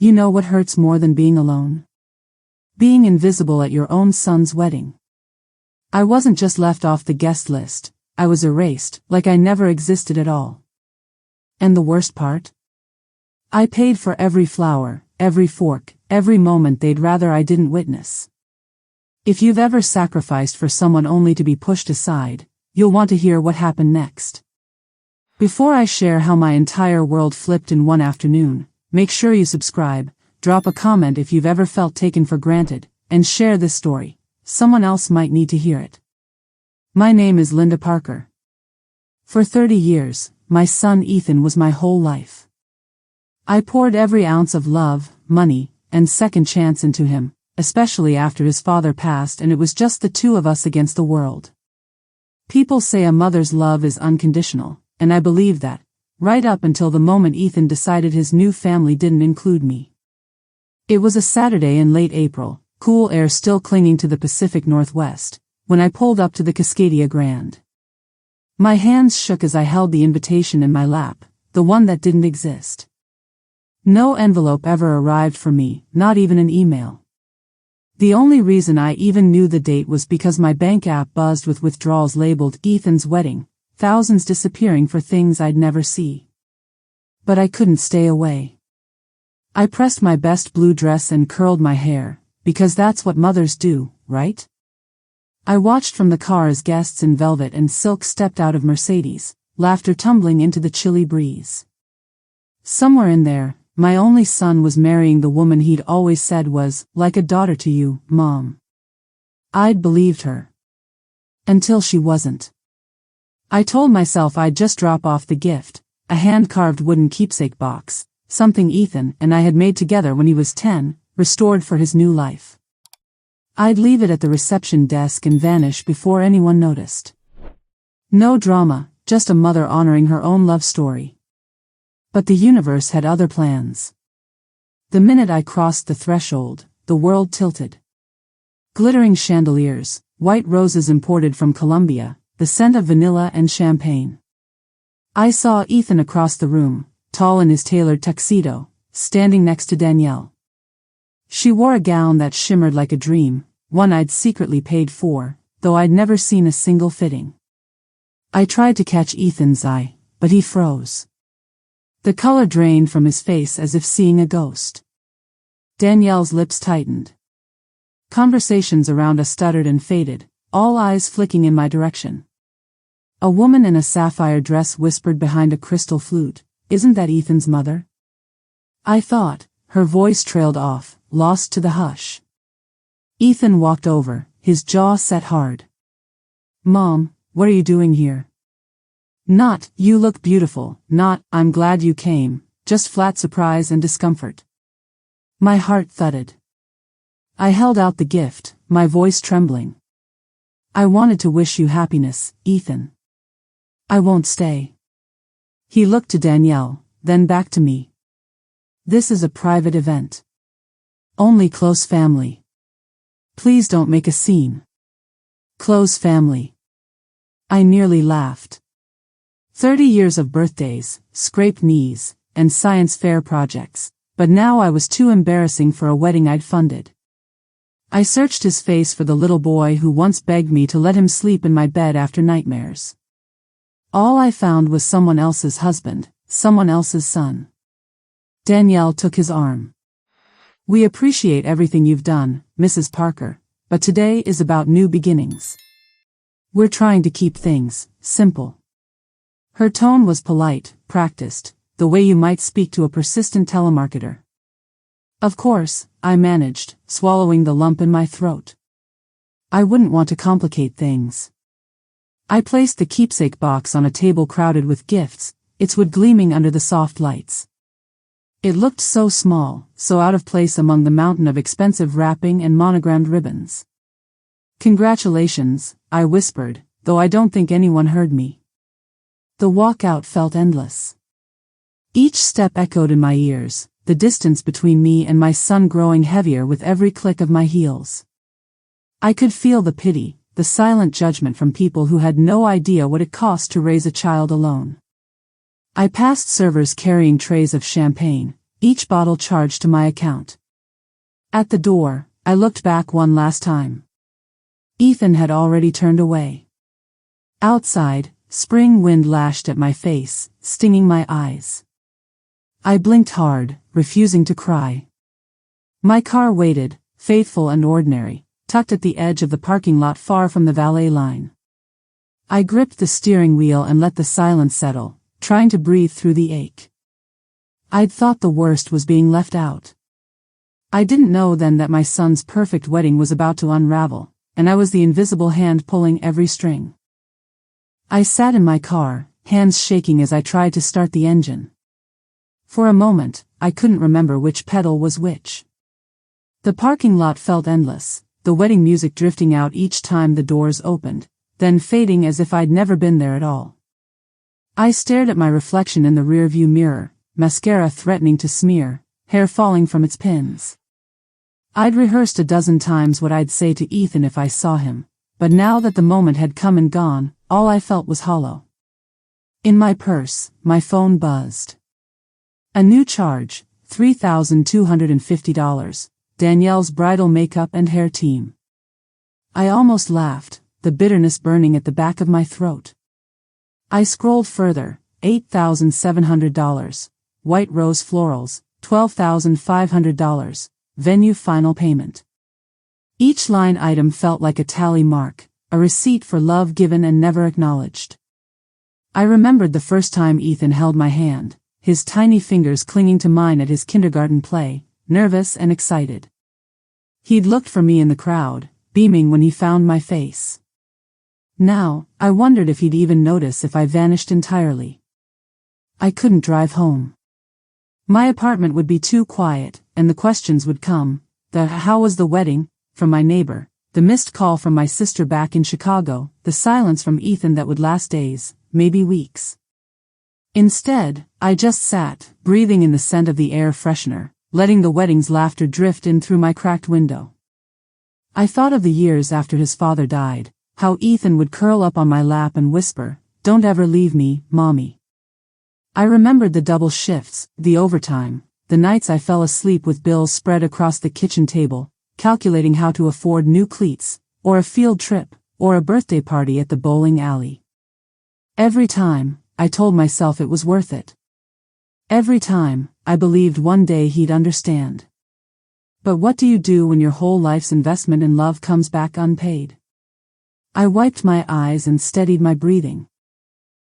You know what hurts more than being alone? Being invisible at your own son's wedding. I wasn't just left off the guest list, I was erased, like I never existed at all. And the worst part? I paid for every flower, every fork, every moment they'd rather I didn't witness. If you've ever sacrificed for someone only to be pushed aside, you'll want to hear what happened next. Before I share how my entire world flipped in one afternoon, make sure you subscribe, drop a comment if you've ever felt taken for granted, and share this story. Someone else might need to hear it. My name is Linda Parker. For 30 years, my son Ethan was my whole life. I poured every ounce of love, money, and second chance into him, especially after his father passed and it was just the two of us against the world. People say a mother's love is unconditional, and I believe that, right up until the moment Ethan decided his new family didn't include me. It was a Saturday in late April, cool air still clinging to the Pacific Northwest, when I pulled up to the Cascadia Grand. My hands shook as I held the invitation in my lap, the one that didn't exist. No envelope ever arrived for me, not even an email. The only reason I even knew the date was because my bank app buzzed with withdrawals labeled Ethan's wedding, thousands disappearing for things I'd never see. But I couldn't stay away. I pressed my best blue dress and curled my hair, because that's what mothers do, right? I watched from the car as guests in velvet and silk stepped out of Mercedes, laughter tumbling into the chilly breeze. Somewhere in there, my only son was marrying the woman he'd always said was, like a daughter to you, Mom. I'd believed her. Until she wasn't. I told myself I'd just drop off the gift, a hand-carved wooden keepsake box, something Ethan and I had made together when he was 10, restored for his new life. I'd leave it at the reception desk and vanish before anyone noticed. No drama, just a mother honoring her own love story. But the universe had other plans. The minute I crossed the threshold, the world tilted. Glittering chandeliers, white roses imported from Colombia, the scent of vanilla and champagne. I saw Ethan across the room, tall in his tailored tuxedo, standing next to Danielle. She wore a gown that shimmered like a dream, one I'd secretly paid for, though I'd never seen a single fitting. I tried to catch Ethan's eye, but he froze. The color drained from his face as if seeing a ghost. Danielle's lips tightened. Conversations around us stuttered and faded, all eyes flicking in my direction. A woman in a sapphire dress whispered behind a crystal flute, "Isn't that Ethan's mother?" I thought. Her voice trailed off, lost to the hush. Ethan walked over, his jaw set hard. "Mom, what are you doing here?" Not, "You look beautiful," not, "I'm glad you came," just flat surprise and discomfort. My heart thudded. I held out the gift, my voice trembling. "I wanted to wish you happiness, Ethan. I won't stay." He looked to Danielle, then back to me. "This is a private event. Only close family. Please don't make a scene." Close family. I nearly laughed. 30 years of birthdays, scraped knees, and science fair projects, but now I was too embarrassing for a wedding I'd funded. I searched his face for the little boy who once begged me to let him sleep in my bed after nightmares. All I found was someone else's husband, someone else's son. Danielle took his arm. "We appreciate everything you've done, Mrs. Parker, but today is about new beginnings. We're trying to keep things simple." Her tone was polite, practiced, the way you might speak to a persistent telemarketer. Of course, I managed, swallowing the lump in my throat. I wouldn't want to complicate things. I placed the keepsake box on a table crowded with gifts, its wood gleaming under the soft lights. It looked so small, so out of place among the mountain of expensive wrapping and monogrammed ribbons. "Congratulations," I whispered, though I don't think anyone heard me. The walkout felt endless. Each step echoed in my ears, the distance between me and my son growing heavier with every click of my heels. I could feel the pity, the silent judgment from people who had no idea what it cost to raise a child alone. I passed servers carrying trays of champagne, each bottle charged to my account. At the door, I looked back one last time. Ethan had already turned away. Outside, spring wind lashed at my face, stinging my eyes. I blinked hard, refusing to cry. My car waited, faithful and ordinary, tucked at the edge of the parking lot far from the valet line. I gripped the steering wheel and let the silence settle, trying to breathe through the ache. I'd thought the worst was being left out. I didn't know then that my son's perfect wedding was about to unravel, and I was the invisible hand pulling every string. I sat in my car, hands shaking as I tried to start the engine. For a moment, I couldn't remember which pedal was which. The parking lot felt endless, the wedding music drifting out each time the doors opened, then fading as if I'd never been there at all. I stared at my reflection in the rearview mirror, mascara threatening to smear, hair falling from its pins. I'd rehearsed a dozen times what I'd say to Ethan if I saw him, but now that the moment had come and gone, all I felt was hollow. In my purse, my phone buzzed. A new charge, $3,250, Danielle's bridal makeup and hair team. I almost laughed, the bitterness burning at the back of my throat. I scrolled further, $8,700, white rose florals, $12,500, venue final payment. Each line item felt like a tally mark, a receipt for love given and never acknowledged. I remembered the first time Ethan held my hand, his tiny fingers clinging to mine at his kindergarten play, nervous and excited. He'd looked for me in the crowd, beaming when he found my face. Now, I wondered if he'd even notice if I vanished entirely. I couldn't drive home. My apartment would be too quiet, and the questions would come, the "how was the wedding?" from my neighbor, the missed call from my sister back in Chicago, the silence from Ethan that would last days, maybe weeks. Instead, I just sat, breathing in the scent of the air freshener, letting the wedding's laughter drift in through my cracked window. I thought of the years after his father died, how Ethan would curl up on my lap and whisper, "Don't ever leave me, Mommy." I remembered the double shifts, the overtime, the nights I fell asleep with bills spread across the kitchen table, calculating how to afford new cleats, or a field trip, or a birthday party at the bowling alley. Every time, I told myself it was worth it. Every time, I believed one day he'd understand. But what do you do when your whole life's investment in love comes back unpaid? I wiped my eyes and steadied my breathing.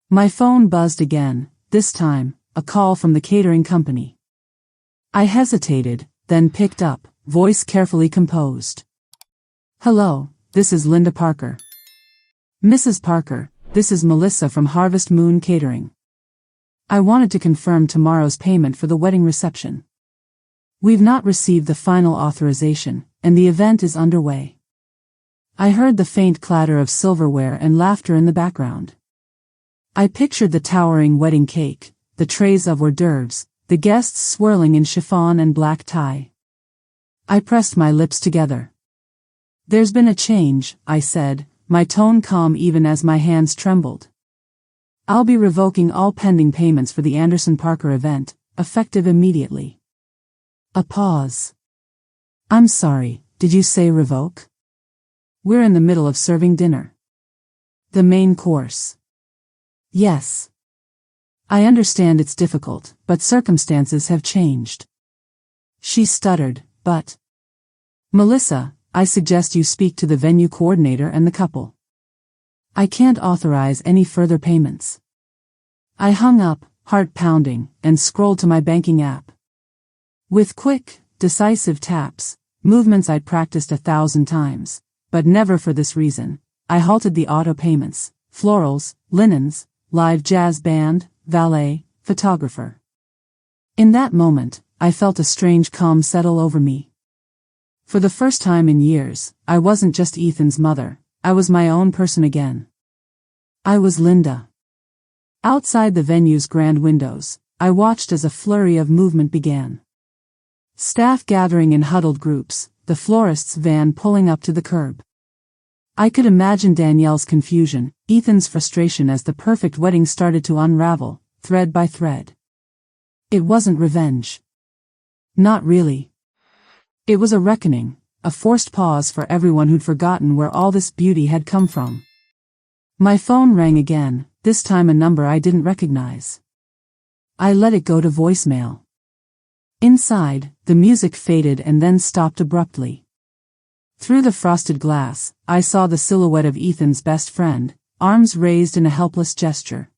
My phone buzzed again, this time, a call from the catering company. I hesitated, then picked up, voice carefully composed. "Hello, this is Linda Parker." "Mrs. Parker, this is Melissa from Harvest Moon Catering. I wanted to confirm tomorrow's payment for the wedding reception. We've not received the final authorization, and the event is underway." I heard the faint clatter of silverware and laughter in the background. I pictured the towering wedding cake, the trays of hors d'oeuvres, the guests swirling in chiffon and black tie. I pressed my lips together. "There's been a change," I said, my tone calm even as my hands trembled. "I'll be revoking all pending payments for the Anderson Parker event, effective immediately." A pause. "I'm sorry, did you say revoke?" "We're in the middle of serving dinner." "The main course." "Yes. I understand it's difficult, but circumstances have changed." She stuttered, "But Melissa, I suggest you speak to the venue coordinator and the couple. I can't authorize any further payments." I hung up, heart pounding, and scrolled to my banking app. With quick, decisive taps, movements I'd practiced 1,000 times, but never for this reason, I halted the auto payments, florals, linens, live jazz band, valet, photographer. In that moment, I felt a strange calm settle over me. For the first time in years, I wasn't just Ethan's mother, I was my own person again. I was Linda. Outside the venue's grand windows, I watched as a flurry of movement began. Staff gathering in huddled groups, the florist's van pulling up to the curb. I could imagine Danielle's confusion, Ethan's frustration as the perfect wedding started to unravel, thread by thread. It wasn't revenge. Not really. It was a reckoning, a forced pause for everyone who'd forgotten where all this beauty had come from. My phone rang again, this time a number I didn't recognize. I let it go to voicemail. Inside, the music faded and then stopped abruptly. Through the frosted glass, I saw the silhouette of Ethan's best friend, arms raised in a helpless gesture.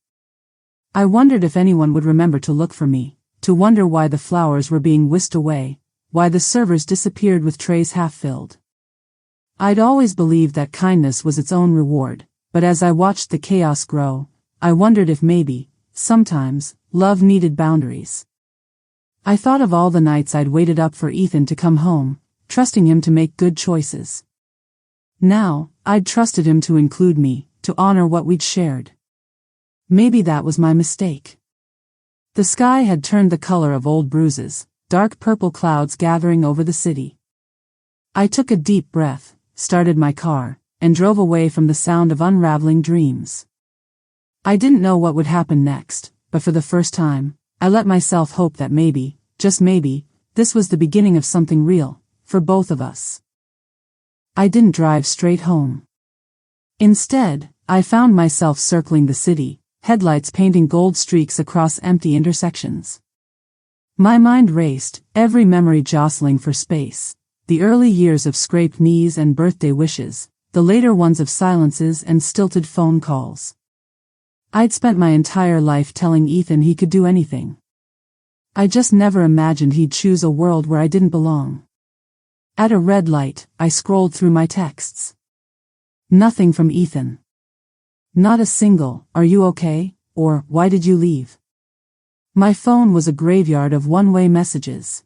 I wondered if anyone would remember to look for me, to wonder why the flowers were being whisked away, why the servers disappeared with trays half-filled. I'd always believed that kindness was its own reward, but as I watched the chaos grow, I wondered if maybe, sometimes, love needed boundaries. I thought of all the nights I'd waited up for Ethan to come home, trusting him to make good choices. Now, I'd trusted him to include me, to honor what we'd shared. Maybe that was my mistake. The sky had turned the color of old bruises, dark purple clouds gathering over the city. I took a deep breath, started my car, and drove away from the sound of unraveling dreams. I didn't know what would happen next, but for the first time, I let myself hope that maybe, just maybe, this was the beginning of something real, for both of us. I didn't drive straight home. Instead, I found myself circling the city, headlights painting gold streaks across empty intersections. My mind raced, every memory jostling for space, the early years of scraped knees and birthday wishes, the later ones of silences and stilted phone calls. I'd spent my entire life telling Ethan he could do anything. I just never imagined he'd choose a world where I didn't belong. At a red light, I scrolled through my texts. Nothing from Ethan. Not a single, "Are you okay?" or "Why did you leave?" My phone was a graveyard of one-way messages.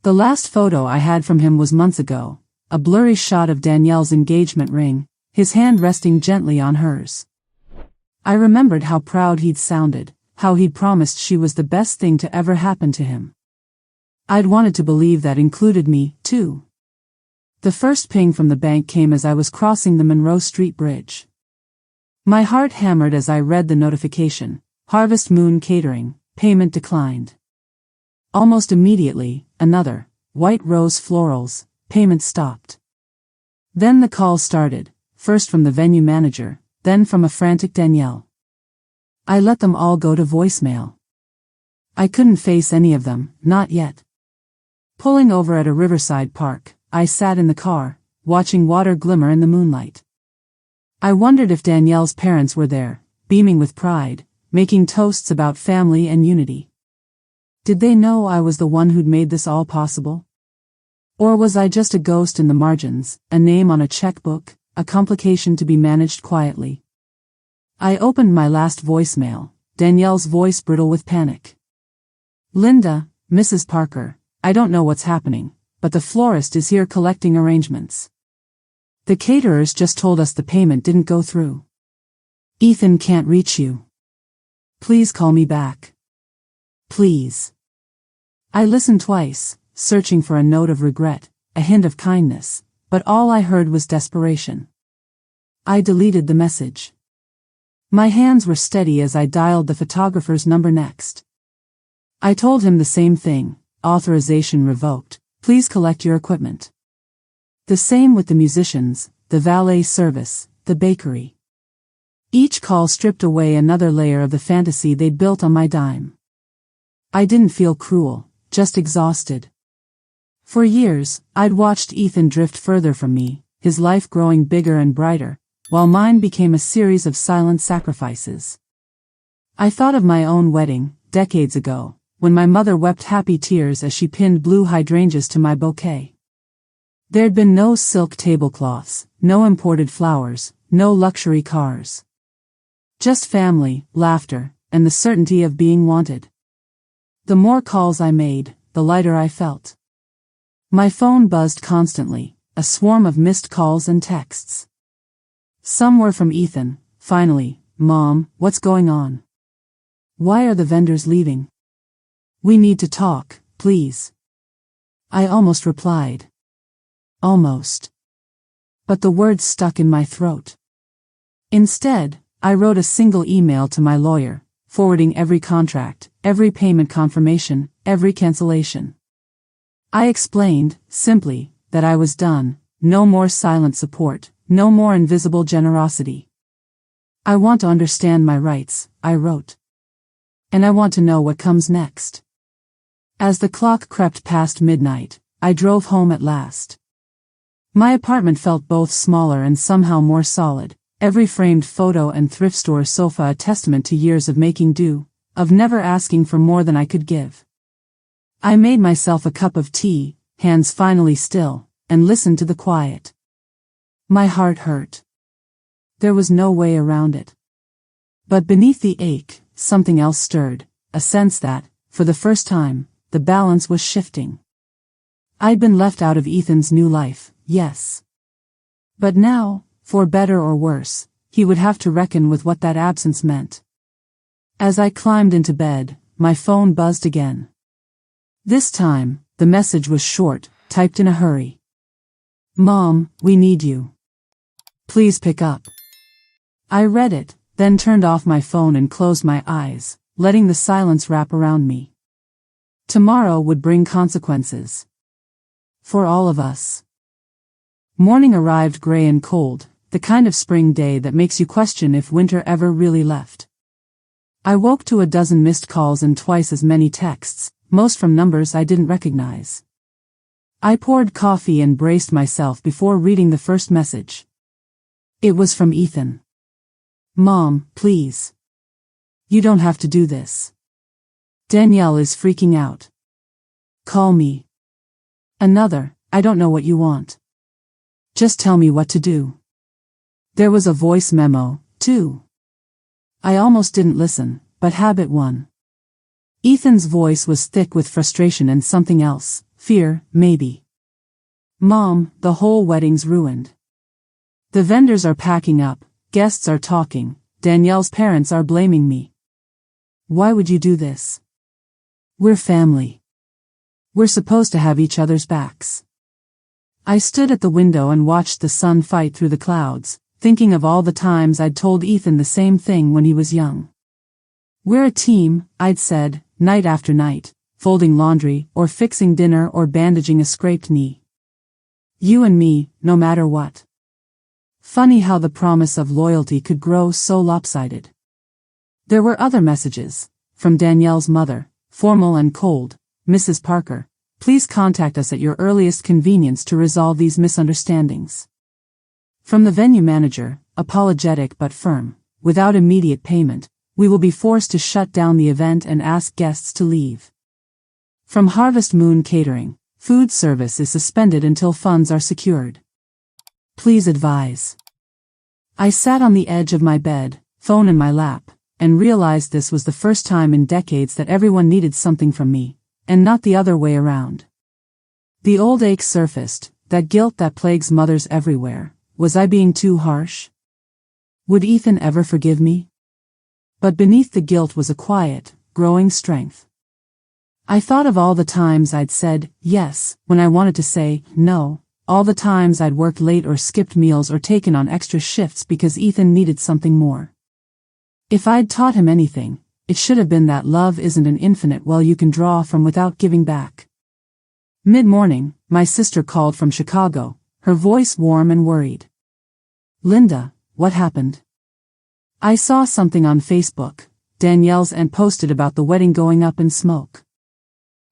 The last photo I had from him was months ago, a blurry shot of Danielle's engagement ring, his hand resting gently on hers. I remembered how proud he'd sounded, how he'd promised she was the best thing to ever happen to him. I'd wanted to believe that included me, too. The first ping from the bank came as I was crossing the Monroe Street Bridge. My heart hammered as I read the notification: Harvest Moon Catering, payment declined. Almost immediately, another: White Rose Florals, payment stopped. Then the calls started, first from the venue manager, then from a frantic Danielle. I let them all go to voicemail. I couldn't face any of them, not yet. Pulling over at a riverside park, I sat in the car, watching water glimmer in the moonlight. I wondered if Danielle's parents were there, beaming with pride, making toasts about family and unity. Did they know I was the one who'd made this all possible? Or was I just a ghost in the margins, a name on a checkbook, a complication to be managed quietly? I opened my last voicemail, Danielle's voice brittle with panic. "Linda, Mrs. Parker, I don't know what's happening, but the florist is here collecting arrangements. The caterers just told us the payment didn't go through. Ethan can't reach you. Please call me back. Please." I listened twice, searching for a note of regret, a hint of kindness, but all I heard was desperation. I deleted the message. My hands were steady as I dialed the photographer's number next. I told him the same thing: authorization revoked, please collect your equipment. The same with the musicians, the valet service, the bakery. Each call stripped away another layer of the fantasy they'd built on my dime. I didn't feel cruel, just exhausted. For years, I'd watched Ethan drift further from me, his life growing bigger and brighter, while mine became a series of silent sacrifices. I thought of my own wedding, decades ago, when my mother wept happy tears as she pinned blue hydrangeas to my bouquet. There'd been no silk tablecloths, no imported flowers, no luxury cars. Just family, laughter, and the certainty of being wanted. The more calls I made, the lighter I felt. My phone buzzed constantly, a swarm of missed calls and texts. Some were from Ethan: "Finally, Mom, what's going on? Why are the vendors leaving? We need to talk, please." I almost replied. Almost. But the words stuck in my throat. Instead, I wrote a single email to my lawyer, forwarding every contract, every payment confirmation, every cancellation. I explained, simply, that I was done. No more silent support, no more invisible generosity. I want to understand my rights, I wrote. And I want to know what comes next. As the clock crept past midnight, I drove home at last. My apartment felt both smaller and somehow more solid, every framed photo and thrift store sofa a testament to years of making do, of never asking for more than I could give. I made myself a cup of tea, hands finally still, and listened to the quiet. My heart hurt. There was no way around it. But beneath the ache, something else stirred, a sense that, for the first time, the balance was shifting. I'd been left out of Ethan's new life, yes. But now, for better or worse, he would have to reckon with what that absence meant. As I climbed into bed, my phone buzzed again. This time, the message was short, typed in a hurry. Mom, we need you. Please pick up. I read it, then turned off my phone and closed my eyes, letting the silence wrap around me. Tomorrow would bring consequences. For all of us. Morning arrived gray and cold, the kind of spring day that makes you question if winter ever really left. I woke to a dozen missed calls and twice as many texts, most from numbers I didn't recognize. I poured coffee and braced myself before reading the first message. It was from Ethan. Mom, please. You don't have to do this. Danielle is freaking out. Call me. Another, I don't know what you want. Just tell me what to do. There was a voice memo, too. I almost didn't listen, but habit won. Ethan's voice was thick with frustration and something else, fear, maybe. Mom, the whole wedding's ruined. The vendors are packing up, guests are talking, Danielle's parents are blaming me. Why would you do this? We're family. We're supposed to have each other's backs. I stood at the window and watched the sun fight through the clouds, thinking of all the times I'd told Ethan the same thing when he was young. We're a team, I'd said, night after night, folding laundry, or fixing dinner or bandaging a scraped knee. You and me, no matter what. Funny how the promise of loyalty could grow so lopsided. There were other messages, from Danielle's mother, formal and cold, Mrs. Parker, please contact us at your earliest convenience to resolve these misunderstandings. From the venue manager, apologetic but firm, without immediate payment, we will be forced to shut down the event and ask guests to leave. From Harvest Moon Catering, food service is suspended until funds are secured. Please advise. I sat on the edge of my bed, phone in my lap, and realized this was the first time in decades that everyone needed something from me, and not the other way around. The old ache surfaced, that guilt that plagues mothers everywhere. Was I being too harsh? Would Ethan ever forgive me? But beneath the guilt was a quiet, growing strength. I thought of all the times I'd said yes when I wanted to say no, all the times I'd worked late or skipped meals or taken on extra shifts because Ethan needed something more. If I'd taught him anything, it should have been that love isn't an infinite well you can draw from without giving back. Mid-morning, my sister called from Chicago, her voice warm and worried. Linda, what happened? I saw something on Facebook, Danielle's aunt posted about the wedding going up in smoke.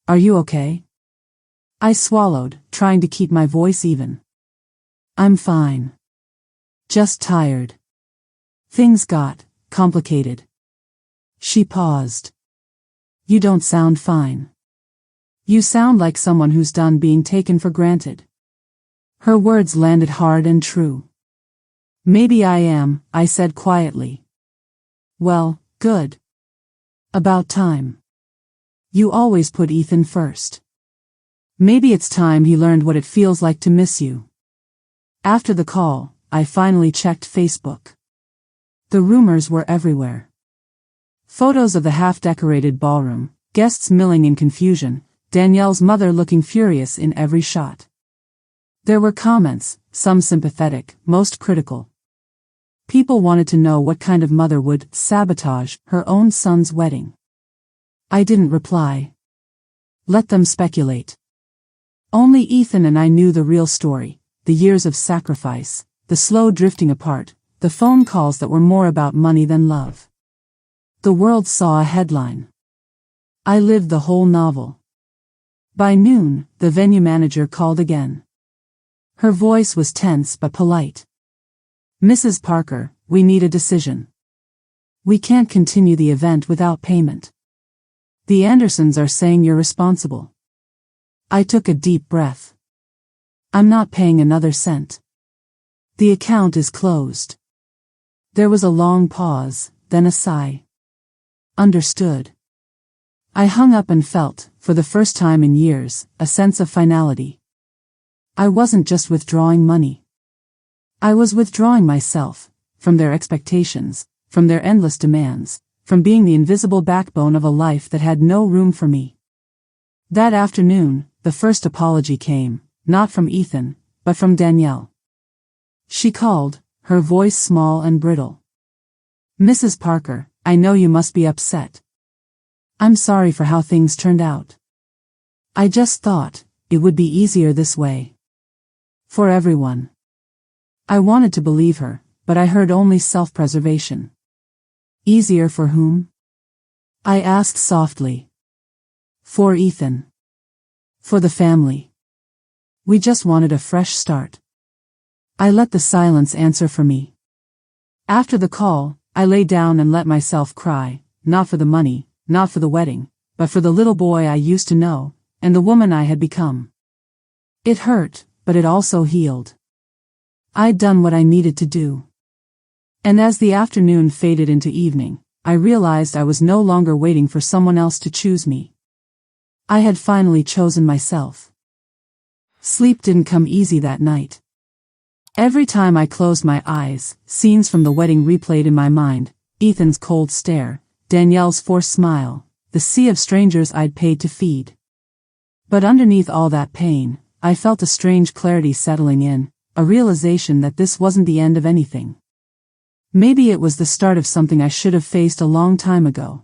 Are you okay? I swallowed, trying to keep my voice even. I'm fine. Just tired. Things got complicated. She paused. You don't sound fine. You sound like someone who's done being taken for granted. Her words landed hard and true. Maybe I am, I said quietly. Well, good. About time. You always put Ethan first. Maybe it's time he learned what it feels like to miss you. After the call, I finally checked Facebook. The rumors were everywhere. Photos of the half-decorated ballroom, guests milling in confusion, Danielle's mother looking furious in every shot. There were comments, some sympathetic, most critical. People wanted to know what kind of mother would sabotage her own son's wedding. I didn't reply. Let them speculate. Only Ethan and I knew the real story, the years of sacrifice, the slow drifting apart, the phone calls that were more about money than love. The world saw a headline. I lived the whole novel. By noon, the venue manager called again. Her voice was tense but polite. Mrs. Parker, we need a decision. We can't continue the event without payment. The Andersons are saying you're responsible. I took a deep breath. I'm not paying another cent. The account is closed. There was a long pause, then a sigh. Understood. I hung up and felt, for the first time in years, a sense of finality. I wasn't just withdrawing money. I was withdrawing myself, from their expectations, from their endless demands, from being the invisible backbone of a life that had no room for me. That afternoon, the first apology came, not from Ethan, but from Danielle. She called, her voice small and brittle. Mrs. Parker, I know you must be upset. I'm sorry for how things turned out. I just thought, it would be easier this way. For everyone. I wanted to believe her, but I heard only self-preservation. Easier for whom? I asked softly. For Ethan. For the family. We just wanted a fresh start. I let the silence answer for me. After the call, I lay down and let myself cry, not for the money, not for the wedding, but for the little boy I used to know, and the woman I had become. It hurt, but it also healed. I'd done what I needed to do. And as the afternoon faded into evening, I realized I was no longer waiting for someone else to choose me. I had finally chosen myself. Sleep didn't come easy that night. Every time I closed my eyes, scenes from the wedding replayed in my mind, Ethan's cold stare, Danielle's forced smile, the sea of strangers I'd paid to feed. But underneath all that pain, I felt a strange clarity settling in, a realization that this wasn't the end of anything. Maybe it was the start of something I should have faced a long time ago.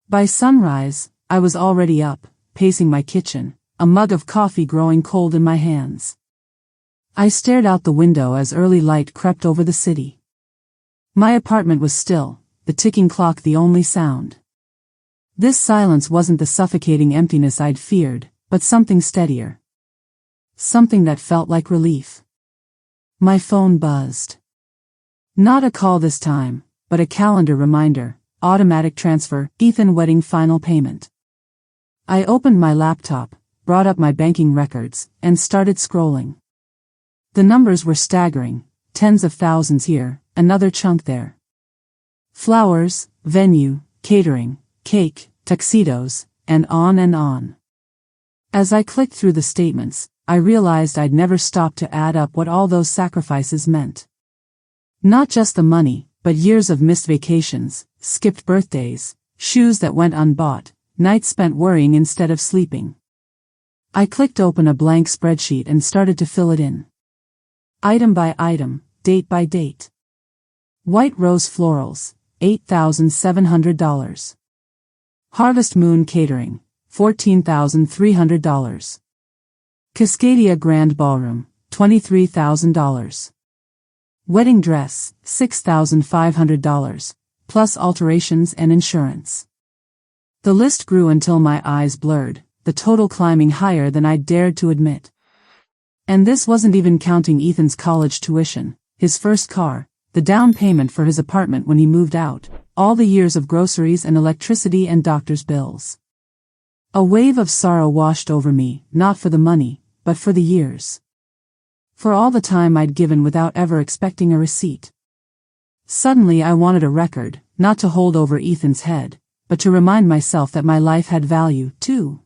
By sunrise, I was already up, pacing my kitchen, a mug of coffee growing cold in my hands. I stared out the window as early light crept over the city. My apartment was still, the ticking clock the only sound. This silence wasn't the suffocating emptiness I'd feared, but something steadier. Something that felt like relief. My phone buzzed. Not a call this time, but a calendar reminder, automatic transfer, Ethan wedding final payment. I opened my laptop, brought up my banking records, and started scrolling. The numbers were staggering, tens of thousands here, another chunk there. Flowers, venue, catering, cake, tuxedos, and on and on. As I clicked through the statements, I realized I'd never stopped to add up what all those sacrifices meant. Not just the money, but years of missed vacations, skipped birthdays, shoes that went unbought, nights spent worrying instead of sleeping. I clicked open a blank spreadsheet and started to fill it in. Item by item, date by date. White Rose Florals, $8,700. Harvest Moon Catering, $14,300. Cascadia Grand Ballroom, $23,000. Wedding dress, $6,500, plus alterations and insurance. The list grew until my eyes blurred, the total climbing higher than I'd dared to admit. And this wasn't even counting Ethan's college tuition, his first car, the down payment for his apartment when he moved out, all the years of groceries and electricity and doctor's bills. A wave of sorrow washed over me, not for the money, but for the years. For all the time I'd given without ever expecting a receipt. Suddenly I wanted a record, not to hold over Ethan's head, but to remind myself that my life had value, too.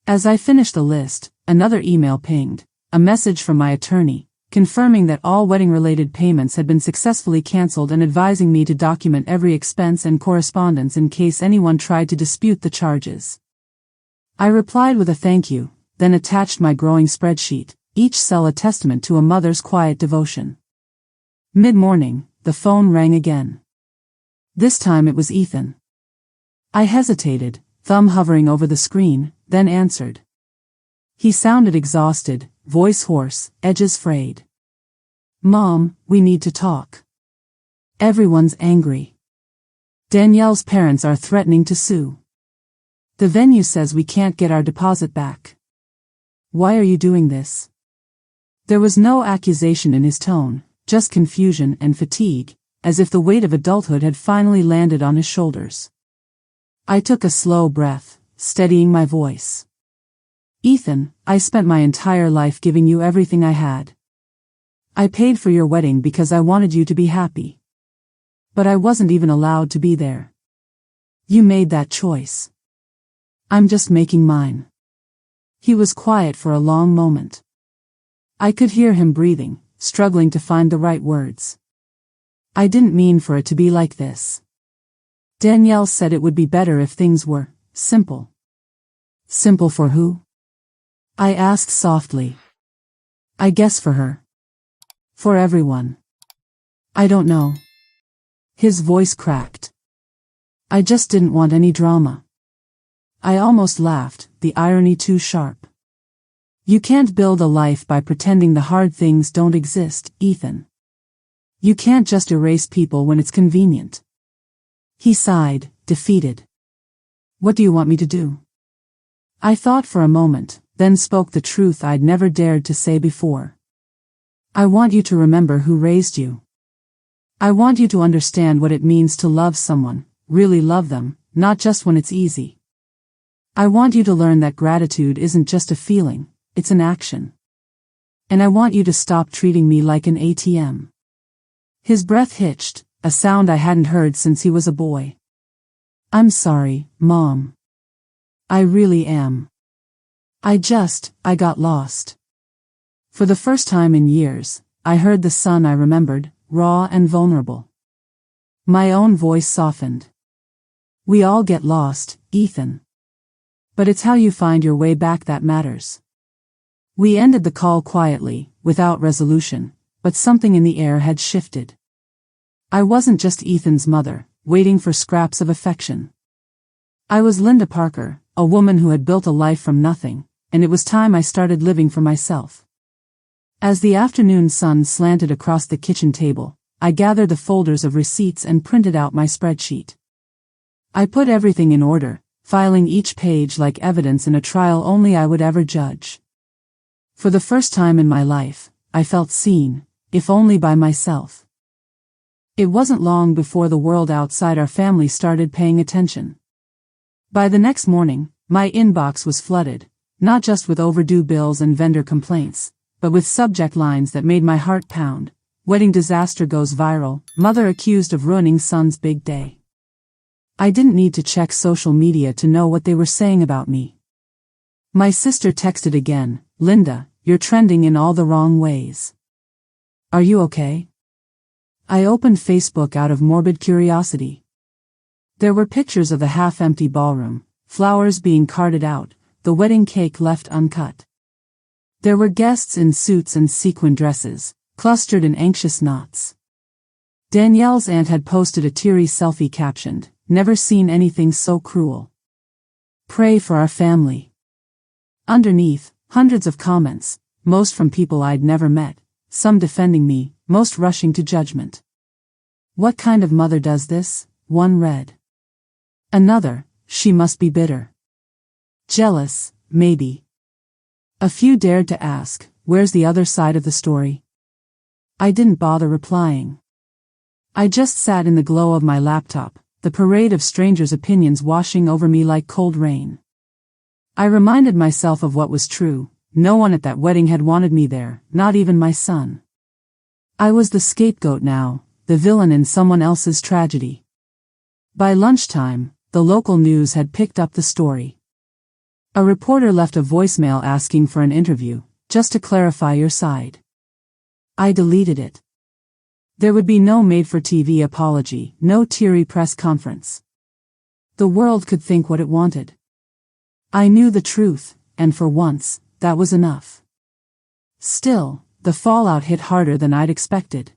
As I finished the list, another email pinged, a message from my attorney, confirming that all wedding-related payments had been successfully canceled and advising me to document every expense and correspondence in case anyone tried to dispute the charges. I replied with a thank you, then attached my growing spreadsheet, each cell a testament to a mother's quiet devotion. Mid-morning, the phone rang again. This time it was Ethan. I hesitated, thumb hovering over the screen, then answered. He sounded exhausted, voice hoarse, edges frayed. "Mom, we need to talk. Everyone's angry. Danielle's parents are threatening to sue. The venue says we can't get our deposit back. Why are you doing this?" There was no accusation in his tone, just confusion and fatigue, as if the weight of adulthood had finally landed on his shoulders. I took a slow breath, steadying my voice. "Ethan, I spent my entire life giving you everything I had. I paid for your wedding because I wanted you to be happy. But I wasn't even allowed to be there. You made that choice. I'm just making mine." He was quiet for a long moment. I could hear him breathing, struggling to find the right words. "I didn't mean for it to be like this. Danielle said it would be better if things were simple." "Simple for who?" I asked softly. "I guess for her. For everyone. I don't know." His voice cracked. "I just didn't want any drama." I almost laughed, the irony too sharp. "You can't build a life by pretending the hard things don't exist, Ethan. You can't just erase people when it's convenient." He sighed, defeated. "What do you want me to do?" I thought for a moment, then spoke the truth I'd never dared to say before. "I want you to remember who raised you. I want you to understand what it means to love someone, really love them, not just when it's easy. I want you to learn that gratitude isn't just a feeling, it's an action. And I want you to stop treating me like an ATM." His breath hitched, a sound I hadn't heard since he was a boy. "I'm sorry, Mom. I really am. I got lost." For the first time in years, I heard the son I remembered, raw and vulnerable. My own voice softened. "We all get lost, Ethan. But it's how you find your way back that matters." We ended the call quietly, without resolution, but something in the air had shifted. I wasn't just Ethan's mother, waiting for scraps of affection. I was Linda Parker, a woman who had built a life from nothing, and it was time I started living for myself. As the afternoon sun slanted across the kitchen table, I gathered the folders of receipts and printed out my spreadsheet. I put everything in order, filing each page like evidence in a trial only I would ever judge. For the first time in my life, I felt seen, if only by myself. It wasn't long before the world outside our family started paying attention. By the next morning, my inbox was flooded, not just with overdue bills and vendor complaints, but with subject lines that made my heart pound. "Wedding disaster goes viral, mother accused of ruining son's big day." I didn't need to check social media to know what they were saying about me. My sister texted again, "Linda, you're trending in all the wrong ways. Are you okay?" I opened Facebook out of morbid curiosity. There were pictures of the half-empty ballroom, flowers being carted out, the wedding cake left uncut. There were guests in suits and sequin dresses, clustered in anxious knots. Danielle's aunt had posted a teary selfie captioned, "Never seen anything so cruel. Pray for our family." Underneath, hundreds of comments, most from people I'd never met, some defending me, most rushing to judgment. "What kind of mother does this?" one read. Another, "She must be bitter. Jealous, maybe." A few dared to ask, "Where's the other side of the story?" I didn't bother replying. I just sat in the glow of my laptop, the parade of strangers' opinions washing over me like cold rain. I reminded myself of what was true: no one at that wedding had wanted me there, not even my son. I was the scapegoat now, the villain in someone else's tragedy. By lunchtime, the local news had picked up the story. A reporter left a voicemail asking for an interview, just to clarify your side. I deleted it. There would be no made-for-TV apology, no teary press conference. The world could think what it wanted. I knew the truth, and for once, that was enough. Still, the fallout hit harder than I'd expected.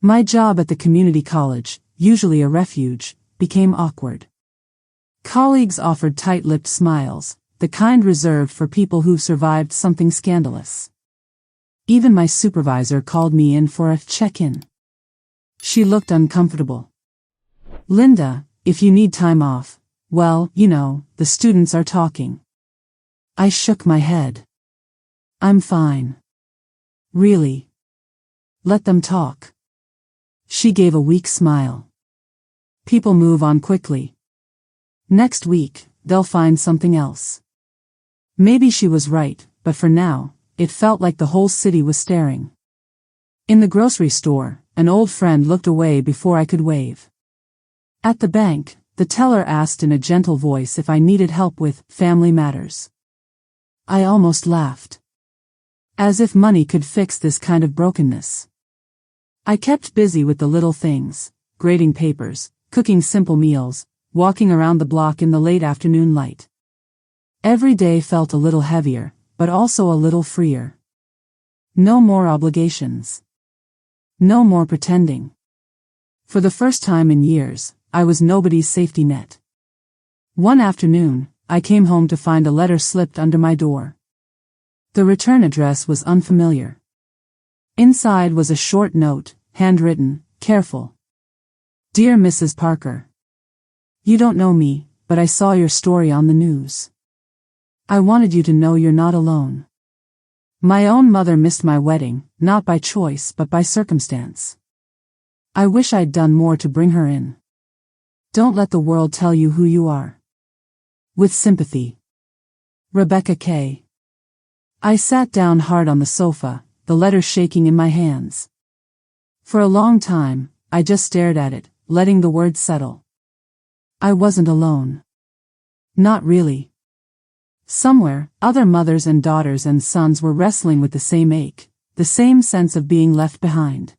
My job at the community college, usually a refuge, became awkward. Colleagues offered tight-lipped smiles, the kind reserved for people who've survived something scandalous. Even my supervisor called me in for a check-in. She looked uncomfortable. "Linda, if you need time off, well, the students are talking." I shook my head. "I'm fine." "Really? Let them talk." She gave a weak smile. "People move on quickly. Next week, they'll find something else." Maybe she was right, but for now, it felt like the whole city was staring. In the grocery store, an old friend looked away before I could wave. At the bank, the teller asked in a gentle voice if I needed help with family matters. I almost laughed. As if money could fix this kind of brokenness. I kept busy with the little things, grading papers, cooking simple meals, walking around the block in the late afternoon light. Every day felt a little heavier, but also a little freer. No more obligations. No more pretending. For the first time in years, I was nobody's safety net. One afternoon, I came home to find a letter slipped under my door. The return address was unfamiliar. Inside was a short note, handwritten, careful. "Dear Mrs. Parker. You don't know me, but I saw your story on the news. I wanted you to know you're not alone. My own mother missed my wedding, not by choice but by circumstance. I wish I'd done more to bring her in. Don't let the world tell you who you are. With sympathy. Rebecca K." I sat down hard on the sofa, the letter shaking in my hands. For a long time, I just stared at it, letting the words settle. I wasn't alone. Not really. Somewhere, other mothers and daughters and sons were wrestling with the same ache, the same sense of being left behind.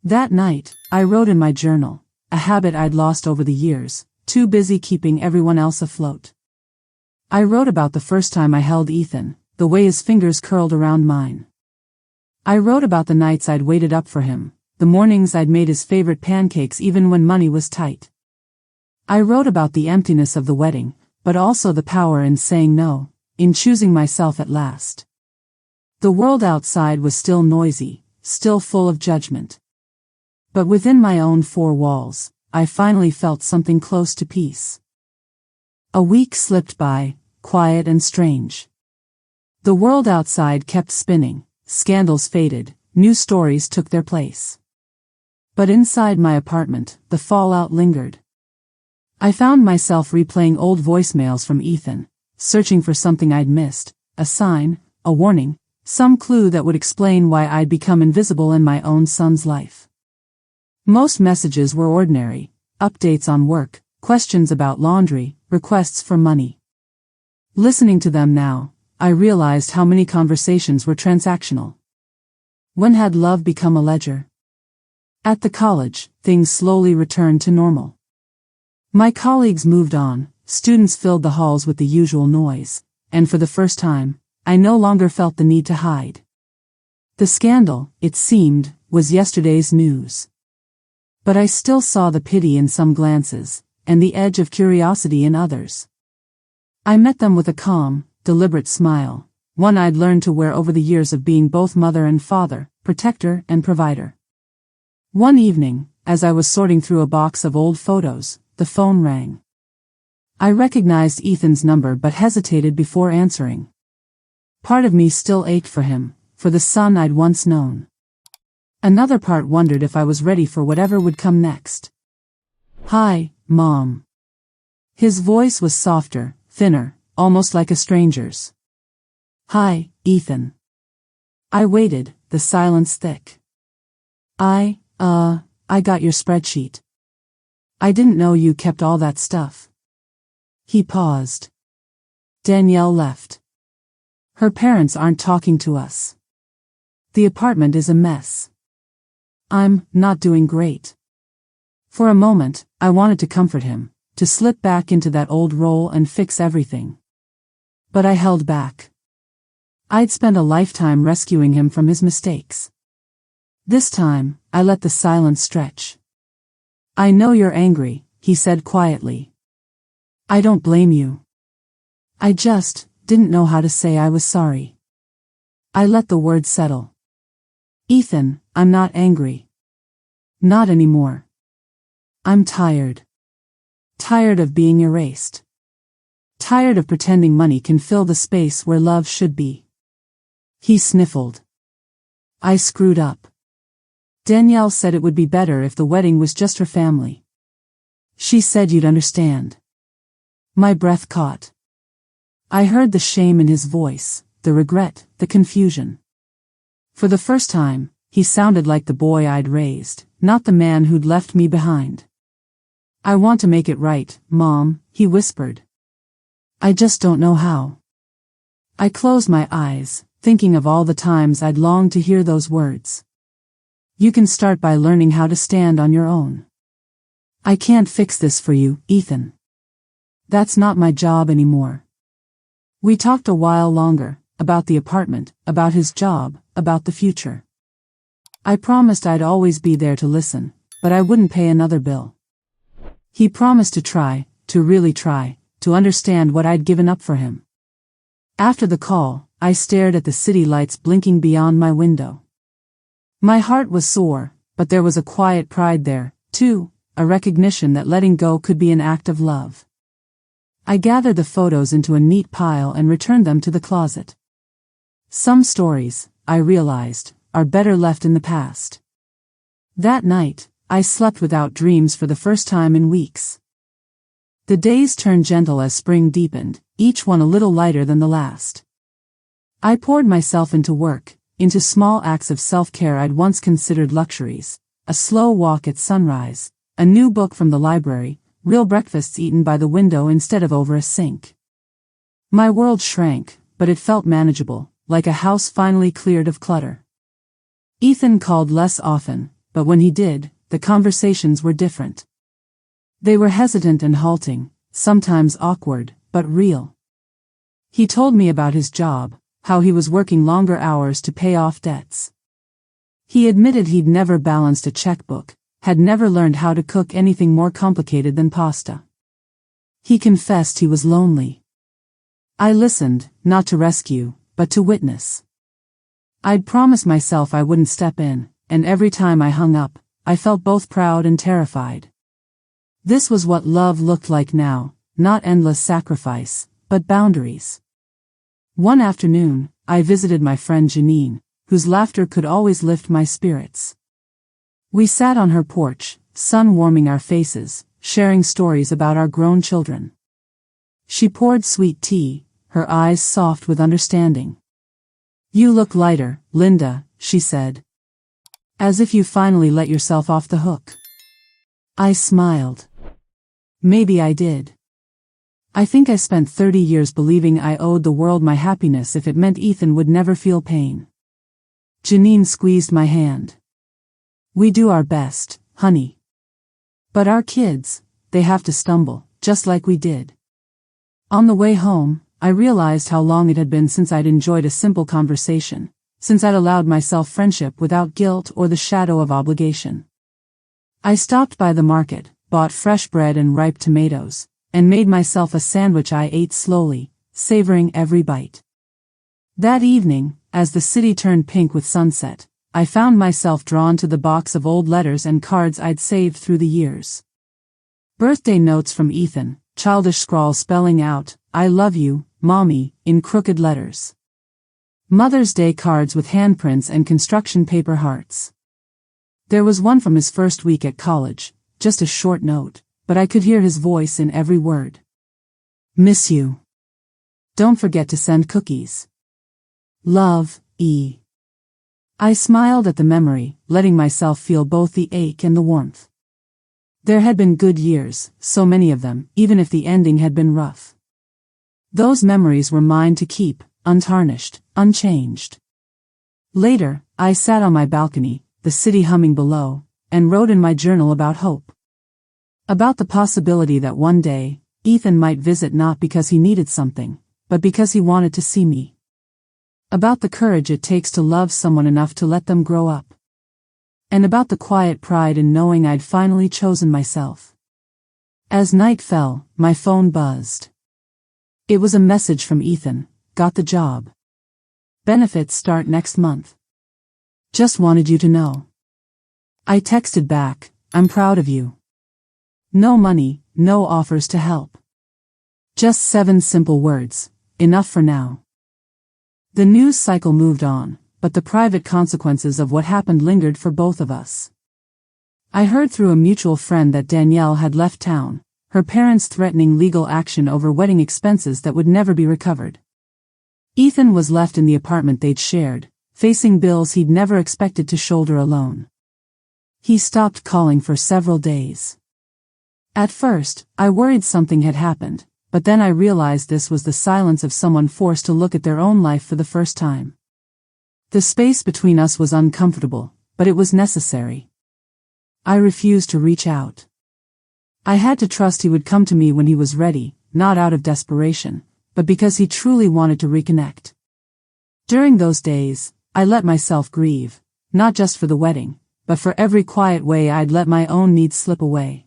That night, I wrote in my journal, a habit I'd lost over the years, too busy keeping everyone else afloat. I wrote about the first time I held Ethan, the way his fingers curled around mine. I wrote about the nights I'd waited up for him, the mornings I'd made his favorite pancakes even when money was tight. I wrote about the emptiness of the wedding, but also the power in saying no, in choosing myself at last. The world outside was still noisy, still full of judgment. But within my own four walls, I finally felt something close to peace. A week slipped by, quiet and strange. The world outside kept spinning, scandals faded, new stories took their place. But inside my apartment, the fallout lingered. I found myself replaying old voicemails from Ethan, searching for something I'd missed, a sign, a warning, some clue that would explain why I'd become invisible in my own son's life. Most messages were ordinary, updates on work, questions about laundry, requests for money. Listening to them now, I realized how many conversations were transactional. When had love become a ledger? At the college, things slowly returned to normal. My colleagues moved on, students filled the halls with the usual noise, and for the first time, I no longer felt the need to hide. The scandal, it seemed, was yesterday's news. But I still saw the pity in some glances, and the edge of curiosity in others. I met them with a calm, deliberate smile, one I'd learned to wear over the years of being both mother and father, protector and provider. One evening, as I was sorting through a box of old photos, the phone rang. I recognized Ethan's number but hesitated before answering. Part of me still ached for him, for the son I'd once known. Another part wondered if I was ready for whatever would come next. "Hi, Mom." His voice was softer, thinner, almost like a stranger's. "Hi, Ethan." I waited, the silence thick. I got your spreadsheet. I didn't know you kept all that stuff." He paused. "Danielle left. Her parents aren't talking to us. The apartment is a mess. I'm not doing great." For a moment, I wanted to comfort him, to slip back into that old role and fix everything. But I held back. I'd spent a lifetime rescuing him from his mistakes. This time, I let the silence stretch. "I know you're angry," he said quietly. "I don't blame you. I just didn't know how to say I was sorry. I let the word settle. Ethan, I'm not angry. Not anymore. I'm tired. Tired of being erased. Tired of pretending money can fill the space where love should be. He sniffled. I screwed up. Danielle said it would be better if the wedding was just her family. She said you'd understand. My breath caught. I heard the shame in his voice, the regret, the confusion. For the first time, he sounded like the boy I'd raised, not the man who'd left me behind. I want to make it right, Mom, he whispered. I just don't know how. I closed my eyes, thinking of all the times I'd longed to hear those words. You can start by learning how to stand on your own. I can't fix this for you, Ethan. That's not my job anymore. We talked a while longer, about the apartment, about his job, about the future. I promised I'd always be there to listen, but I wouldn't pay another bill. He promised to try, to really try, to understand what I'd given up for him. After the call, I stared at the city lights blinking beyond my window. My heart was sore, but there was a quiet pride there, too, a recognition that letting go could be an act of love. I gathered the photos into a neat pile and returned them to the closet. Some stories, I realized, are better left in the past. That night, I slept without dreams for the first time in weeks. The days turned gentle as spring deepened, each one a little lighter than the last. I poured myself into work, into small acts of self-care I'd once considered luxuries, a slow walk at sunrise, a new book from the library, real breakfasts eaten by the window instead of over a sink. My world shrank, but it felt manageable, like a house finally cleared of clutter. Ethan called less often, but when he did, the conversations were different. They were hesitant and halting, sometimes awkward, but real. He told me about his job, how he was working longer hours to pay off debts. He admitted he'd never balanced a checkbook, had never learned how to cook anything more complicated than pasta. He confessed he was lonely. I listened, not to rescue, but to witness. I'd promised myself I wouldn't step in, and every time I hung up, I felt both proud and terrified. This was what love looked like now, not endless sacrifice, but boundaries. One afternoon, I visited my friend Janine, whose laughter could always lift my spirits. We sat on her porch, sun warming our faces, sharing stories about our grown children. She poured sweet tea, her eyes soft with understanding. You look lighter, Linda, she said. As if you finally let yourself off the hook. I smiled. Maybe I did. I think I spent 30 years believing I owed the world my happiness if it meant Ethan would never feel pain. Janine squeezed my hand. We do our best, honey. But our kids, they have to stumble, just like we did. On the way home, I realized how long it had been since I'd enjoyed a simple conversation, since I'd allowed myself friendship without guilt or the shadow of obligation. I stopped by the market, bought fresh bread and ripe tomatoes, and made myself a sandwich I ate slowly, savoring every bite. That evening, as the city turned pink with sunset, I found myself drawn to the box of old letters and cards I'd saved through the years. Birthday notes from Ethan, childish scrawls spelling out, I love you, Mommy, in crooked letters. Mother's Day cards with handprints and construction paper hearts. There was one from his first week at college, just a short note, but I could hear his voice in every word. Miss you. Don't forget to send cookies. Love, E. I smiled at the memory, letting myself feel both the ache and the warmth. There had been good years, so many of them, even if the ending had been rough. Those memories were mine to keep, untarnished, unchanged. Later, I sat on my balcony, the city humming below, and wrote in my journal about hope. About the possibility that one day, Ethan might visit not because he needed something, but because he wanted to see me. About the courage it takes to love someone enough to let them grow up. And about the quiet pride in knowing I'd finally chosen myself. As night fell, my phone buzzed. It was a message from Ethan. Got the job. Benefits start next month. Just wanted you to know. I texted back, I'm proud of you. No money, no offers to help. Just 7 simple words, enough for now. The news cycle moved on, but the private consequences of what happened lingered for both of us. I heard through a mutual friend that Danielle had left town, her parents threatening legal action over wedding expenses that would never be recovered. Ethan was left in the apartment they'd shared, facing bills he'd never expected to shoulder alone. He stopped calling for several days. At first, I worried something had happened, but then I realized this was the silence of someone forced to look at their own life for the first time. The space between us was uncomfortable, but it was necessary. I refused to reach out. I had to trust he would come to me when he was ready, not out of desperation, but because he truly wanted to reconnect. During those days, I let myself grieve, not just for the wedding, but for every quiet way I'd let my own needs slip away.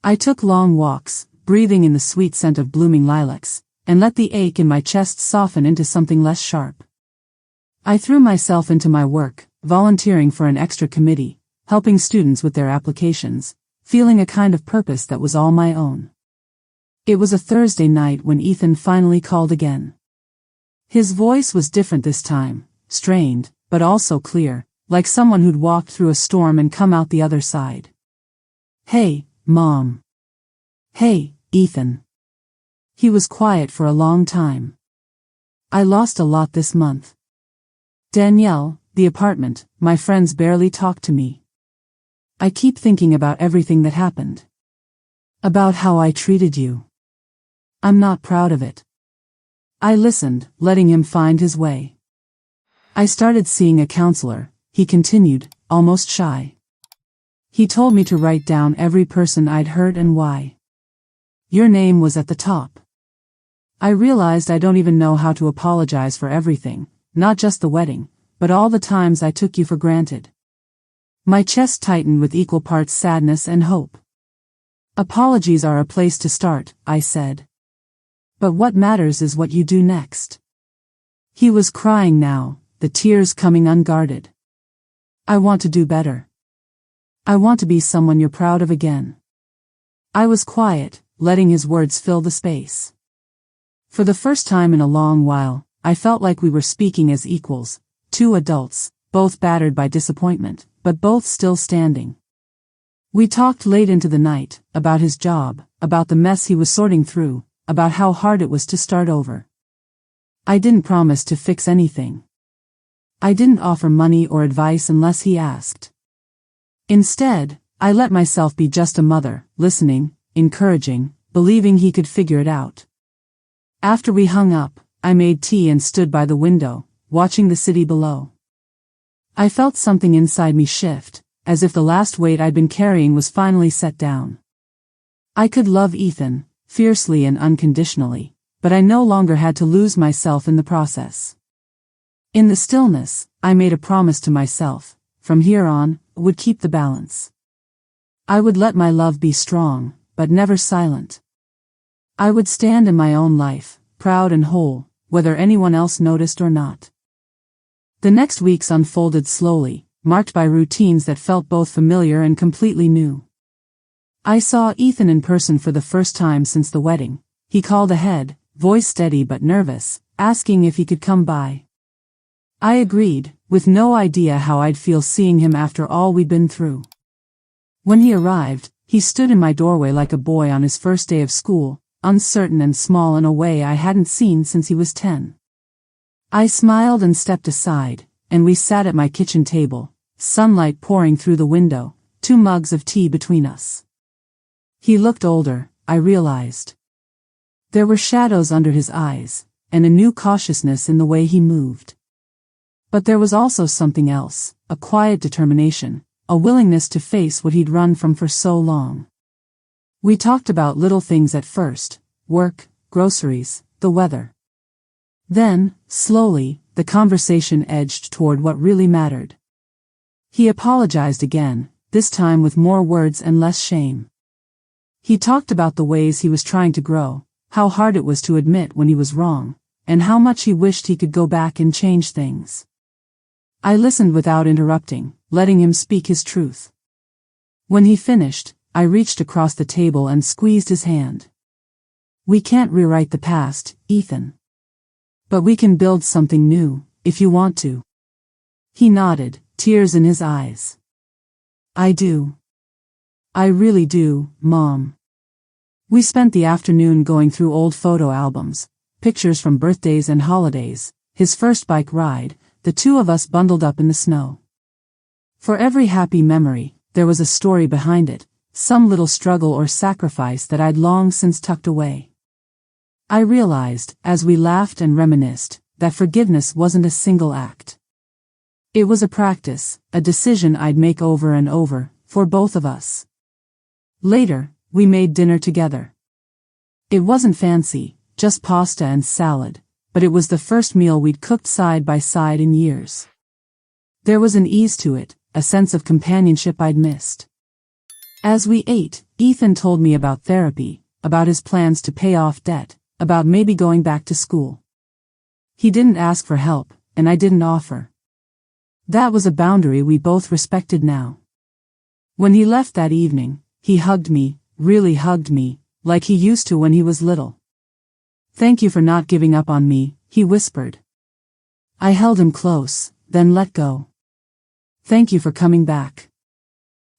I took long walks, breathing in the sweet scent of blooming lilacs, and let the ache in my chest soften into something less sharp. I threw myself into my work, volunteering for an extra committee, helping students with their applications, feeling a kind of purpose that was all my own. It was a Thursday night when Ethan finally called again. His voice was different this time, strained, but also clear, like someone who'd walked through a storm and come out the other side. Hey, Mom. Hey, Ethan. He was quiet for a long time. I lost a lot this month. Danielle, the apartment, my friends barely talk to me. I keep thinking about everything that happened. About how I treated you. I'm not proud of it. I listened, letting him find his way. I started seeing a counselor, he continued, almost shy. He told me to write down every person I'd hurt and why. Your name was at the top. I realized I don't even know how to apologize for everything, not just the wedding, but all the times I took you for granted. My chest tightened with equal parts sadness and hope. Apologies are a place to start, I said. But what matters is what you do next. He was crying now, the tears coming unguarded. I want to do better. I want to be someone you're proud of again. I was quiet, letting his words fill the space. For the first time in a long while, I felt like we were speaking as equals, 2 adults, both battered by disappointment, but both still standing. We talked late into the night, about his job, about the mess he was sorting through, about how hard it was to start over. I didn't promise to fix anything. I didn't offer money or advice unless he asked. Instead, I let myself be just a mother, listening, encouraging, believing he could figure it out. After we hung up, I made tea and stood by the window, watching the city below. I felt something inside me shift, as if the last weight I'd been carrying was finally set down. I could love Ethan, fiercely and unconditionally, but I no longer had to lose myself in the process. In the stillness, I made a promise to myself, from here on, would keep the balance. I would let my love be strong, but never silent. I would stand in my own life, proud and whole, whether anyone else noticed or not. The next weeks unfolded slowly, marked by routines that felt both familiar and completely new. I saw Ethan in person for the first time since the wedding. He called ahead, voice steady but nervous, asking if he could come by. I agreed, with no idea how I'd feel seeing him after all we'd been through. When he arrived, he stood in my doorway like a boy on his first day of school, uncertain and small in a way I hadn't seen since he was 10. I smiled and stepped aside, and we sat at my kitchen table, sunlight pouring through the window, 2 mugs of tea between us. He looked older, I realized. There were shadows under his eyes, and a new cautiousness in the way he moved. But there was also something else, a quiet determination, a willingness to face what he'd run from for so long. We talked about little things at first, work, groceries, the weather. Then, slowly, the conversation edged toward what really mattered. He apologized again, this time with more words and less shame. He talked about the ways he was trying to grow, how hard it was to admit when he was wrong, and how much he wished he could go back and change things. I listened without interrupting, letting him speak his truth. When he finished, I reached across the table and squeezed his hand. "We can't rewrite the past, Ethan. But we can build something new, if you want to." He nodded, tears in his eyes. "I do. I really do, Mom." We spent the afternoon going through old photo albums, pictures from birthdays and holidays, his first bike ride, the two of us bundled up in the snow. For every happy memory, there was a story behind it, some little struggle or sacrifice that I'd long since tucked away. I realized, as we laughed and reminisced, that forgiveness wasn't a single act. It was a practice, a decision I'd make over and over, for both of us. Later, we made dinner together. It wasn't fancy, just pasta and salad, but it was the first meal we'd cooked side by side in years. There was an ease to it, a sense of companionship I'd missed. As we ate, Ethan told me about therapy, about his plans to pay off debt, about maybe going back to school. He didn't ask for help, and I didn't offer. That was a boundary we both respected now. When he left that evening, he hugged me, really hugged me, like he used to when he was little. "Thank you for not giving up on me," he whispered. I held him close, then let go. "Thank you for coming back."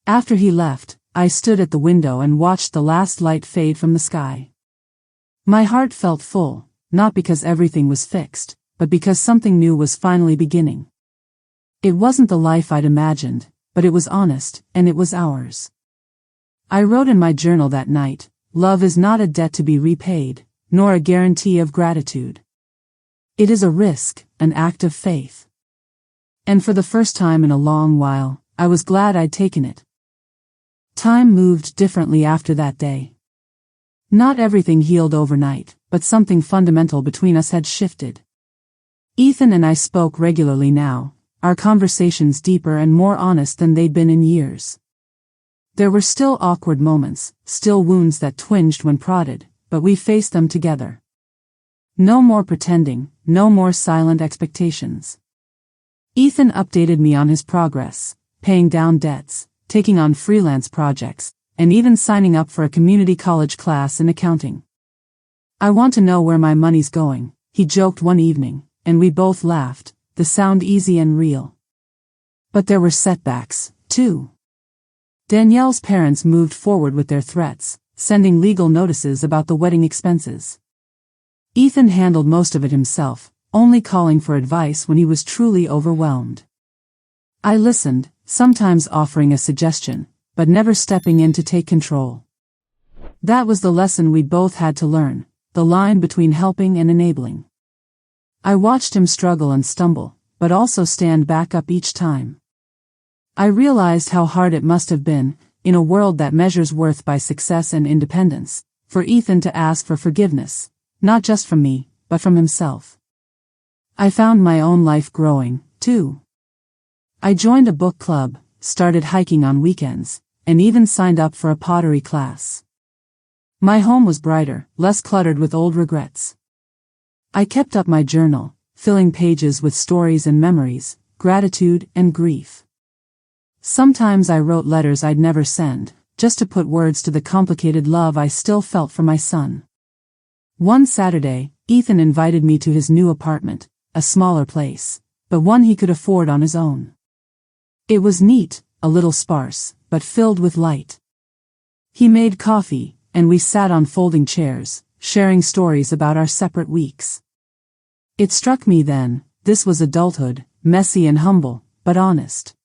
After he left, I stood at the window and watched the last light fade from the sky. My heart felt full, not because everything was fixed, but because something new was finally beginning. It wasn't the life I'd imagined, but it was honest, and it was ours. I wrote in my journal that night, "Love is not a debt to be repaid, nor a guarantee of gratitude. It is a risk, an act of faith." And for the first time in a long while, I was glad I'd taken it. Time moved differently after that day. Not everything healed overnight, but something fundamental between us had shifted. Ethan and I spoke regularly now, our conversations deeper and more honest than they'd been in years. There were still awkward moments, still wounds that twinged when prodded, but we faced them together. No more pretending, no more silent expectations. Ethan updated me on his progress, paying down debts, taking on freelance projects, and even signing up for a community college class in accounting. "I want to know where my money's going," he joked one evening, and we both laughed, the sound easy and real. But there were setbacks, too. Danielle's parents moved forward with their threats, sending legal notices about the wedding expenses. Ethan handled most of it himself, only calling for advice when he was truly overwhelmed. I listened, sometimes offering a suggestion, but never stepping in to take control. That was the lesson we both had to learn, the line between helping and enabling. I watched him struggle and stumble, but also stand back up each time. I realized how hard it must have been, in a world that measures worth by success and independence, for Ethan to ask for forgiveness, not just from me, but from himself. I found my own life growing, too. I joined a book club, started hiking on weekends, and even signed up for a pottery class. My home was brighter, less cluttered with old regrets. I kept up my journal, filling pages with stories and memories, gratitude and grief. Sometimes I wrote letters I'd never send, just to put words to the complicated love I still felt for my son. One Saturday, Ethan invited me to his new apartment, a smaller place, but one he could afford on his own. It was neat, a little sparse, but filled with light. He made coffee, and we sat on folding chairs, sharing stories about our separate weeks. It struck me then, this was adulthood, messy and humble, but honest.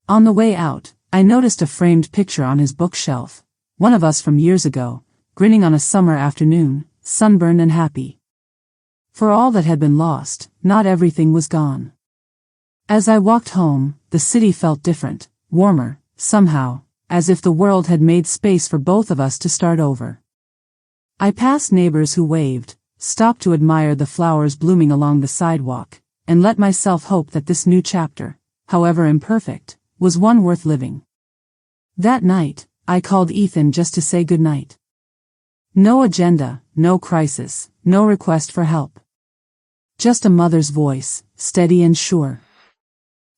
On the way out, I noticed a framed picture on his bookshelf, one of us from years ago, grinning on a summer afternoon, sunburned and happy. For all that had been lost, not everything was gone. As I walked home, the city felt different, warmer, somehow, as if the world had made space for both of us to start over. I passed neighbors who waved, stopped to admire the flowers blooming along the sidewalk, and let myself hope that this new chapter, however imperfect, was one worth living. That night, I called Ethan just to say goodnight. No agenda, no crisis, no request for help. Just a mother's voice, steady and sure.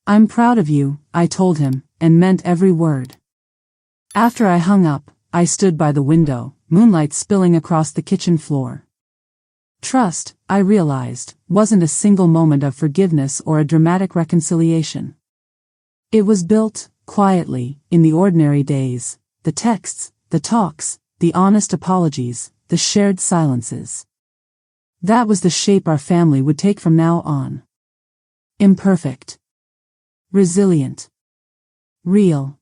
"I'm proud of you," I told him, and meant every word. After I hung up, I stood by the window, moonlight spilling across the kitchen floor. Trust, I realized, wasn't a single moment of forgiveness or a dramatic reconciliation. It was built, quietly, in the ordinary days, the texts, the talks, the honest apologies, the shared silences. That was the shape our family would take from now on. Imperfect. Resilient. Real.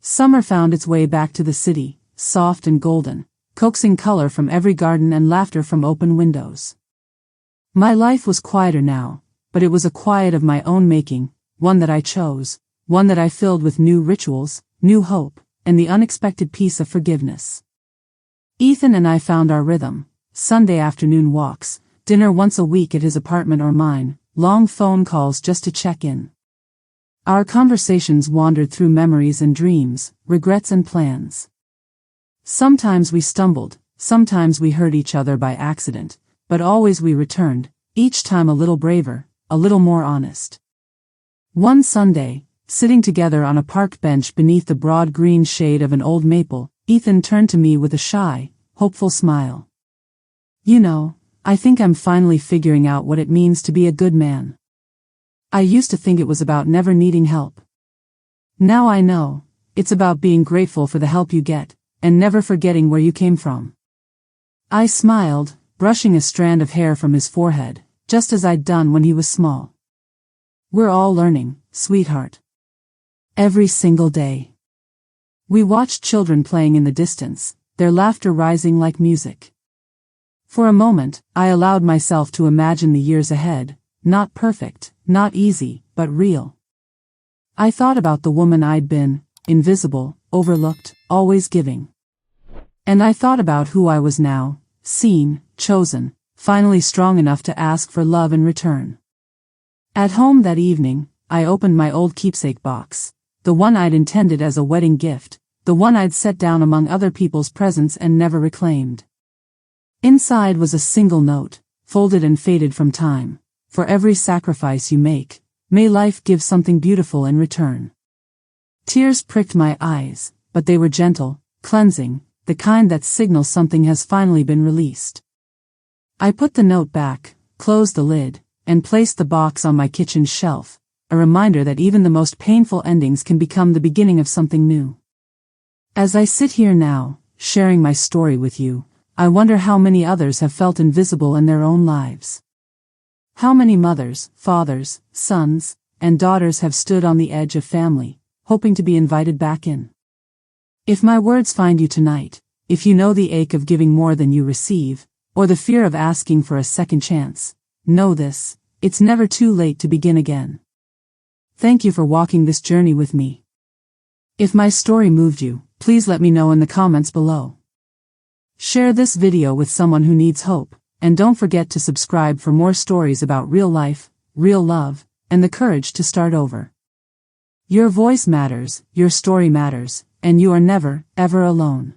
Summer found its way back to the city, soft and golden, coaxing color from every garden and laughter from open windows. My life was quieter now, but it was a quiet of my own making, one that I chose, one that I filled with new rituals, new hope, and the unexpected peace of forgiveness. Ethan and I found our rhythm: Sunday afternoon walks, dinner once a week at his apartment or mine, long phone calls just to check in. Our conversations wandered through memories and dreams, regrets and plans. Sometimes we stumbled, sometimes we hurt each other by accident, but always we returned, each time a little braver, a little more honest. One Sunday, sitting together on a park bench beneath the broad green shade of an old maple, Ethan turned to me with a shy, hopeful smile. "You know, I think I'm finally figuring out what it means to be a good man. I used to think it was about never needing help. Now I know, it's about being grateful for the help you get, and never forgetting where you came from." I smiled, brushing a strand of hair from his forehead, just as I'd done when he was small. "We're all learning, sweetheart. Every single day." We watched children playing in the distance, their laughter rising like music. For a moment, I allowed myself to imagine the years ahead, not perfect, not easy, but real. I thought about the woman I'd been, invisible, overlooked, always giving. And I thought about who I was now, seen, chosen, finally strong enough to ask for love in return. At home that evening, I opened my old keepsake box, the one I'd intended as a wedding gift, the one I'd set down among other people's presents and never reclaimed. Inside was a single note, folded and faded from time: "For every sacrifice you make, may life give something beautiful in return." Tears pricked my eyes, but they were gentle, cleansing, the kind that signals something has finally been released. I put the note back, closed the lid, and placed the box on my kitchen shelf, a reminder that even the most painful endings can become the beginning of something new. As I sit here now, sharing my story with you, I wonder how many others have felt invisible in their own lives. How many mothers, fathers, sons, and daughters have stood on the edge of family, hoping to be invited back in. If my words find you tonight, if you know the ache of giving more than you receive, or the fear of asking for a second chance, know this: it's never too late to begin again. Thank you for walking this journey with me. If my story moved you, please let me know in the comments below. Share this video with someone who needs hope, and don't forget to subscribe for more stories about real life, real love, and the courage to start over. Your voice matters, your story matters, and you are never, ever alone.